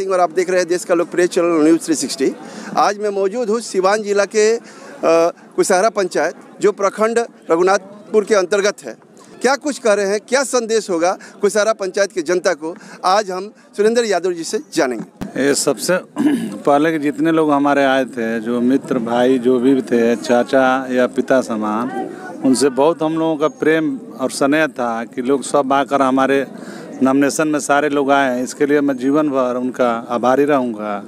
सिंह और आप देख रहे हैं देश का लोकप्रिय चैनल न्यूज़ 360। आज मैं मौजूद हूँ सिवान जिला के कुशहरा पंचायत, जो प्रखंड रघुनाथपुर के अंतर्गत है। क्या कुछ कह रहे हैं, क्या संदेश होगा कुशहरा पंचायत की जनता को, आज हम सुरेंद्र यादव जी से जानेंगे। ये सबसे पहले के जितने लोग हमारे आए थे, जो मित्र भाई जो भी थे, चाचा या पिता समान, उनसे बहुत हम लोगों का प्रेम और स्नेह था कि लोग सब आकर हमारे नॉमिनेशन में सारे लोग आए हैं। इसके लिए मैं जीवन भर उनका आभारी रहूँगा।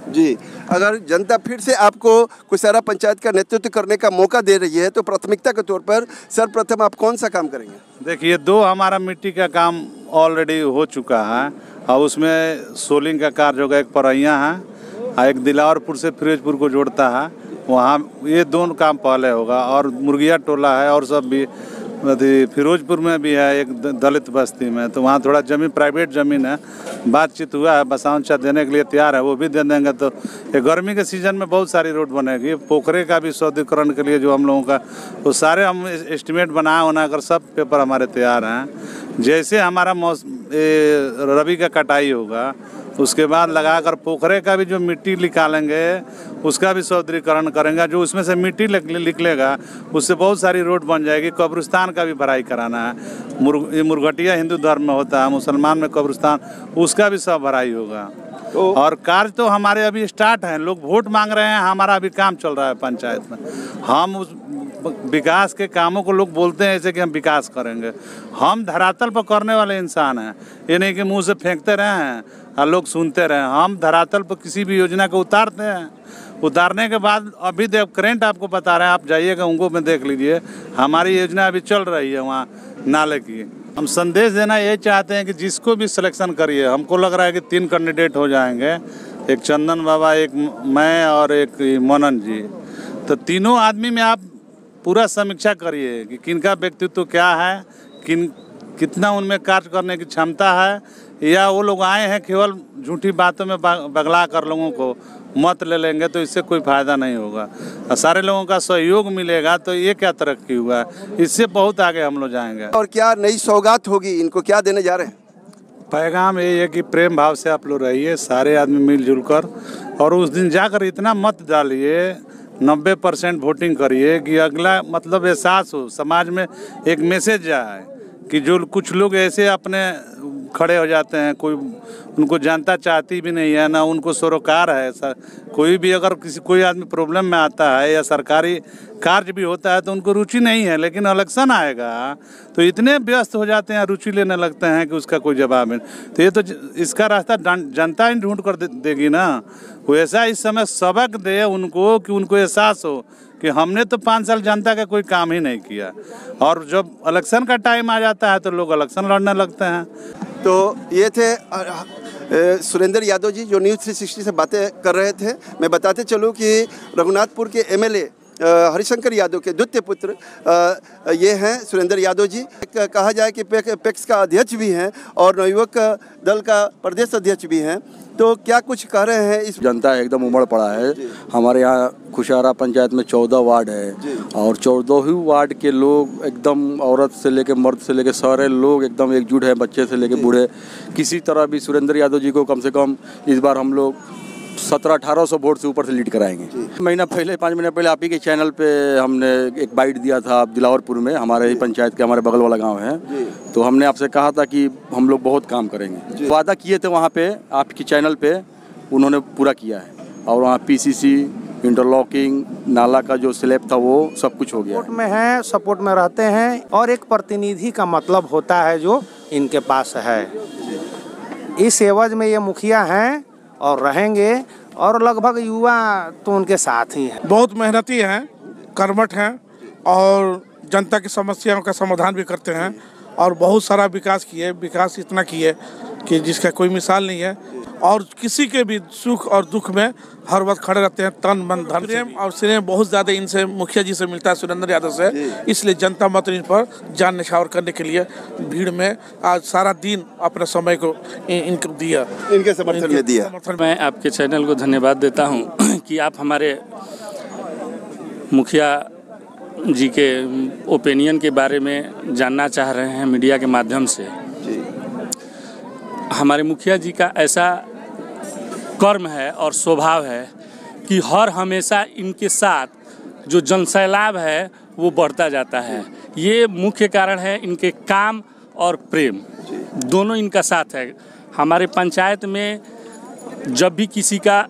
जी, अगर जनता फिर से आपको कुशहरा पंचायत का नेतृत्व करने का मौका दे रही है तो प्राथमिकता के तौर पर सर्वप्रथम आप कौन सा काम करेंगे? देखिए, 2 हमारा मिट्टी का काम ऑलरेडी हो चुका है और उसमें सोलिंग का कार्य होगा। एक परैया है और एक दिलावरपुर से फिरोजपुर को जोड़ता है, वहाँ ये 2 काम पहले होगा। और मुर्गिया टोला है और सब भी फिरोजपुर में भी है, एक दलित बस्ती में, तो वहाँ थोड़ा ज़मीन प्राइवेट ज़मीन है, बातचीत हुआ है, बसाउंचा देने के लिए तैयार है, वो भी दे देंगे। तो ये गर्मी के सीज़न में बहुत सारी रोड बनेगी। पोखरे का भी सौदीकरण के लिए जो हम लोगों का, वो सारे हम एस्टिमेट बनाकर सब पेपर हमारे तैयार हैं। जैसे हमारा रबी का कटाई होगा उसके बाद लगाकर पोखरे का भी जो मिट्टी निकालेंगे उसका भी सौदीकरण करेंगे। जो उसमें से मिट्टी निकलेगा उससे बहुत सारी रोड बन जाएगी। कब्रिस्तान का भी भराई कराना है। ये मुरघटिया हिंदू धर्म में होता है, मुसलमान में कब्रिस्तान, उसका भी सब भराई होगा। और कार्य तो हमारे अभी स्टार्ट हैं। लोग वोट मांग रहे हैं, हमारा अभी काम चल रहा है पंचायत में। हम उस विकास के कामों को लोग बोलते हैं ऐसे कि हम विकास करेंगे, हम धरातल पर करने वाले इंसान हैं। ये नहीं कि मुंह से फेंकते रहे हैं और लोग सुनते रहे। हम धरातल पर किसी भी योजना को उतारते हैं, उतारने के बाद अभी करेंट आपको बता रहे हैं, आप जाइएगा उनको में देख लीजिए, हमारी योजना अभी चल रही है वहाँ नाले की। हम संदेश देना ये चाहते हैं कि जिसको भी सिलेक्शन करिए, हमको लग रहा है कि 3 कैंडिडेट हो जाएंगे, एक चंदन बाबा, एक मैं और एक मनन जी। तो तीनों आदमी में आप पूरा समीक्षा करिए कि किनका व्यक्तित्व क्या है, कितना उनमें कार्य करने की क्षमता है, या वो लोग आए हैं केवल झूठी बातों में बगला कर लोगों को मत ले लेंगे, तो इससे कोई फ़ायदा नहीं होगा। और सारे लोगों का सहयोग मिलेगा तो ये क्या तरक्की हुआ, इससे बहुत आगे हम लोग जाएंगे। और क्या नई सौगात होगी, इनको क्या देने जा रहे हैं? पैगाम ये है कि प्रेम भाव से आप लोग रहिए, सारे आदमी मिलजुल कर, और उस दिन जाकर इतना मत डालिए, 90% वोटिंग करिए कि अगला मतलब एहसास हो, समाज में एक मैसेज जाए कि जो कुछ लोग ऐसे अपने खड़े हो जाते हैं, कोई उनको जनता चाहती भी नहीं है, ना उनको सरोकार है। कोई भी अगर कोई आदमी प्रॉब्लम में आता है या सरकारी कार्य भी होता है तो उनको रुचि नहीं है, लेकिन इलेक्शन आएगा तो इतने व्यस्त हो जाते हैं, रुचि लेने लगते हैं कि उसका कोई जवाब नहीं। तो ये तो इसका रास्ता जनता ही ढूंढ कर देगी ना। वैसा इस समय सबक दे उनको कि उनको एहसास हो कि हमने तो 5 साल जनता का कोई काम ही नहीं किया, और जब इलेक्शन का टाइम आ जाता है तो लोग इलेक्शन लड़ने लगते हैं। तो ये थे सुरेंद्र यादव जी, जो न्यूज़ 360 से बातें कर रहे थे। मैं बताते चलूँ कि रघुनाथपुर के एमएलए हरिशंकर यादव के द्वितीय पुत्र ये हैं सुरेंद्र यादव जी। कहा जाए कि पैक्स का अध्यक्ष भी हैं और नवयुवक दल का प्रदेश अध्यक्ष भी हैं। तो क्या कुछ कह रहे हैं? इस जनता एकदम उमड़ पड़ा है। हमारे यहाँ कुशहरा पंचायत में 14 वार्ड है और 14 ही वार्ड के लोग एकदम, औरत से लेके मर्द से लेके सारे लोग एकदम एकजुट है, बच्चे से लेके बूढ़े। किसी तरह भी सुरेंद्र यादव जी को कम से कम इस बार हम लोग 1700-1800 वोट से ऊपर से लीड कराएंगे। 5 महीना पहले आप ही के चैनल पे हमने एक बाइट दिया था दिलावरपुर में, हमारे ही पंचायत के, हमारे बगल वाला गांव है। तो हमने आपसे कहा था कि हम लोग बहुत काम करेंगे, वादा किए थे वहाँ पे आपके चैनल पे, उन्होंने पूरा किया है। और वहाँ पीसीसी, इंटरलॉकिंग, नाला का जो स्लैब था वो सब कुछ हो गया। सपोर्ट में है, सपोर्ट में रहते हैं, और एक प्रतिनिधि का मतलब होता है जो इनके पास है। इस एवज में ये मुखिया हैं और रहेंगे, और लगभग युवा तो उनके साथ ही हैं। बहुत मेहनती हैं, कर्मठ हैं और जनता की समस्याओं का समाधान भी करते हैं, और बहुत सारा विकास किए, विकास इतना किए कि जिसका कोई मिसाल नहीं है। और किसी के भी सुख और दुख में हर वक्त खड़े रहते हैं, तन मन धन। प्रेम और स्नेह बहुत ज़्यादा इनसे, मुखिया जी से मिलता है, सुरेंद्र यादव से। इसलिए जनता मत इन पर जान निछावर करने के लिए भीड़ में आज सारा दिन अपने समय को इनको दिया, इनके समर्थन में दिया। मैं आपके चैनल को धन्यवाद देता हूँ कि आप हमारे मुखिया जी के ओपिनियन के बारे में जानना चाह रहे हैं मीडिया के माध्यम से। हमारे मुखिया जी का ऐसा कर्म है और स्वभाव है कि हर हमेशा इनके साथ जो जनसैलाब है वो बढ़ता जाता है। ये मुख्य कारण है इनके काम और प्रेम दोनों इनका साथ है। हमारे पंचायत में जब भी किसी का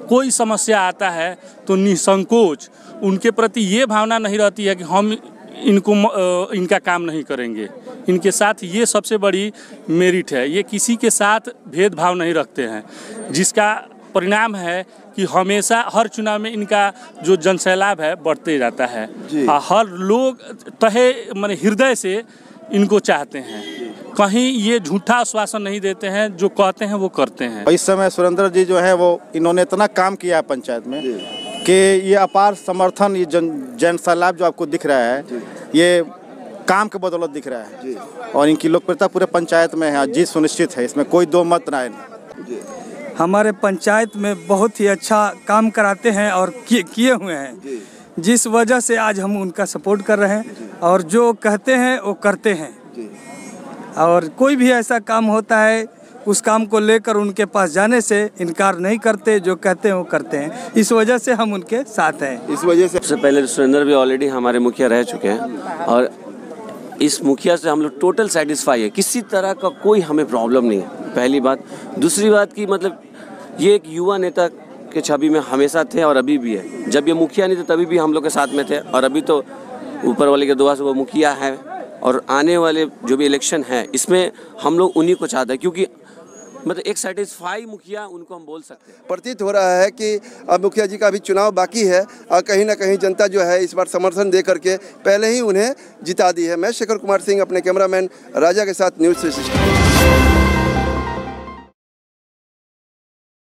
कोई समस्या आता है तो निसंकोच उनके प्रति ये भावना नहीं रहती है कि हम इनका काम नहीं करेंगे। इनके साथ ये सबसे बड़ी मेरिट है, ये किसी के साथ भेदभाव नहीं रखते हैं, जिसका परिणाम है कि हमेशा हर चुनाव में इनका जो जनसैलाब है बढ़ते जाता है। हर लोग तहे माने हृदय से इनको चाहते हैं, कहीं ये झूठा आश्वासन नहीं देते हैं, जो कहते हैं वो करते हैं। इस समय सुरेंद्र जी जो है वो इन्होंने इतना काम किया है पंचायत में कि ये अपार समर्थन, ये जनसैलाब जो आपको दिख रहा है ये काम के बदौलत दिख रहा है और इनकी लोकप्रियता पूरे पंचायत में है, जीत सुनिश्चित है, इसमें कोई दो मत ना है। हमारे पंचायत में बहुत ही अच्छा काम कराते हैं और किए हुए हैं, जिस वजह से आज हम उनका सपोर्ट कर रहे हैं और जो कहते हैं वो करते हैं और कोई भी ऐसा काम होता है उस काम को लेकर उनके पास जाने से इनकार नहीं करते, जो कहते हैं वो करते हैं। इस वजह से हम उनके साथ हैं। इस वजह से सबसे पहले सुरेंद्र भी ऑलरेडी हमारे मुखिया रह चुके हैं और इस मुखिया से हम लोग टोटल सेटिस्फाई है, किसी तरह का कोई हमें प्रॉब्लम नहीं है, पहली बात। दूसरी बात की मतलब ये एक युवा नेता के छवि में हमेशा थे और अभी भी है। जब ये मुखिया नहीं थे तभी भी हम लोग के साथ में थे और अभी तो ऊपर वाले के दुआ से वो मुखिया है और आने वाले जो भी इलेक्शन है इसमें हम लोग उन्हीं को चाहते हैं, क्योंकि मतलब एक सेटिस्फाई मुखिया उनको हम बोल सकते हैं। प्रतीत हो रहा है कि अब मुखिया जी का अभी चुनाव बाकी है और कहीं ना कहीं जनता जो है इस बार समर्थन दे करके पहले ही उन्हें जिता दी है। मैं शेखर कुमार सिंह, अपने कैमरामैन राजा के साथ, न्यूज़ 360।